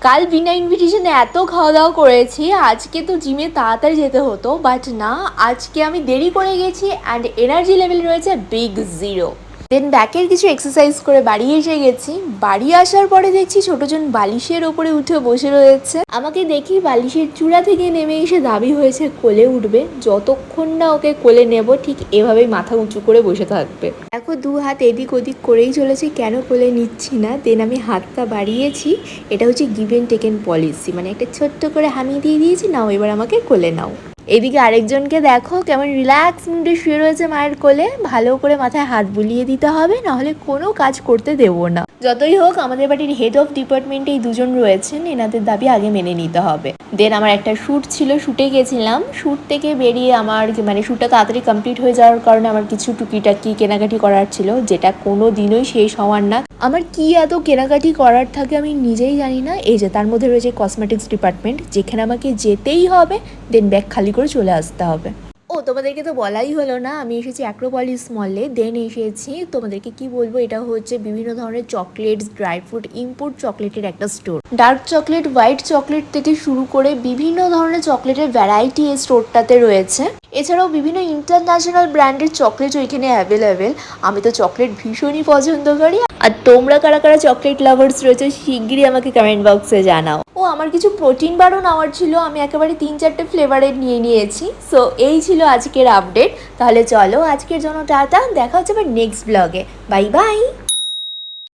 কাল বিনা ইনভিটেশনে এত খাওয়া দাওয়া করেছি, আজকে তো জিমে তাড়াতাড়ি যেতে হতো, বাট না, আজকে আমি দেরি করে গেছি অ্যান্ড এনার্জি লেভেল রয়েছে বিগ জিরো। দেন ব্যাকের কিছু এক্সারসাইজ করে বাড়ি এসে গেছি। বাড়ি আসার পরে দেখছি ছোটজন বালিশের ওপরে উঠে বসে রয়েছে। আমাকে দেখি বালিশের চূড়া থেকে নেমে এসে দাবি হয়েছে কোলে উঠবে। যতক্ষণ না ওকে কোলে নেব ঠিক এভাবেই মাথা উঁচু করে বসে থাকবে। এখন দু হাত এদিক ওদিক করেই চলেছে, কেন কোলে নিচ্ছি না। দেন আমি হাতটা বাড়িয়েছি, এটা হচ্ছে গিভ এন্ড টেকেন পলিসি, মানে একটা ছোট্ট করে হামি দিয়ে দিয়েছি, নাও এবার আমাকে কোলে নাও। এদিকে আরেকজনকে দেখো কেমন রিল্যাক্স মুডে শুয়ে রয়েছে মায়ের কোলে। ভালো করে মাথায় হাত বুলিয়ে দিতে হবে, নাহলে কোনো কাজ করতে দেবো না। যতই হোক আমাদের বাড়ির হেড অফ ডিপার্টমেন্টে এই দুজন রয়েছেন, এনাদের দাবি আগে মেনে নিতে হবে। দেন আমার একটা শ্যুট ছিল, শ্যুটে গেছিলাম। শ্যুট থেকে বেরিয়ে আমার মানে শ্যুটটা তাড়াতাড়ি কমপ্লিট হয়ে যাওয়ার কারণে আমার কিছু টুকিটাকি কেনাকাটি করার ছিল, যেটা কোনো দিনই শেষ হওয়ার না। আমার কি এত কেনাকাটি করার থাকে আমি নিজেই জানি না। এই যে তার মধ্যে রয়েছে কসমেটিক্স ডিপার্টমেন্ট, যেখানে আমাকে যেতেই হবে, দেন ব্যাগ খালি করে চলে আসতে হবে। ও তোমাদেরকে তো বলাই হলো না, আমি এসেছি অ্যাক্রোপলিস মলে। দেন এসেছি, তোমাদেরকে কি বলবো, এটা হচ্ছে বিভিন্ন ধরনের চকলেটস, ড্রাই ফ্রুট, ইম্পোর্ট চকলেটের একটা store. Dark chocolate, white chocolate থেকে শুরু করে বিভিন্ন ধরনের চকলেটের ভ্যারাইটি এই স্টোরটাতে রয়েছে। এছাড়াও বিভিন্ন ইন্টারন্যাশনাল ব্র্যান্ডের চকলেটও এখানে অ্যাভেলেবেল। আমি তো চকলেট ভীষণই পছন্দ করি। আর তোমরা কারা কারা চকলেট লাভার্স রয়েছে শিগগিরই আমাকে কমেন্ট বক্সে জানাও। ও আমার কিছু প্রোটিন বারও নেওয়ার ছিল, আমি একেবারে 3-4টে ফ্লেভারের নিয়ে নিয়েছি। সো এই ছিল আজকের আপডেট। তাহলে চলো আজকের জন্য টাটা, দেখা হচ্ছে আবার নেক্সট ব্লগে। Bye bye.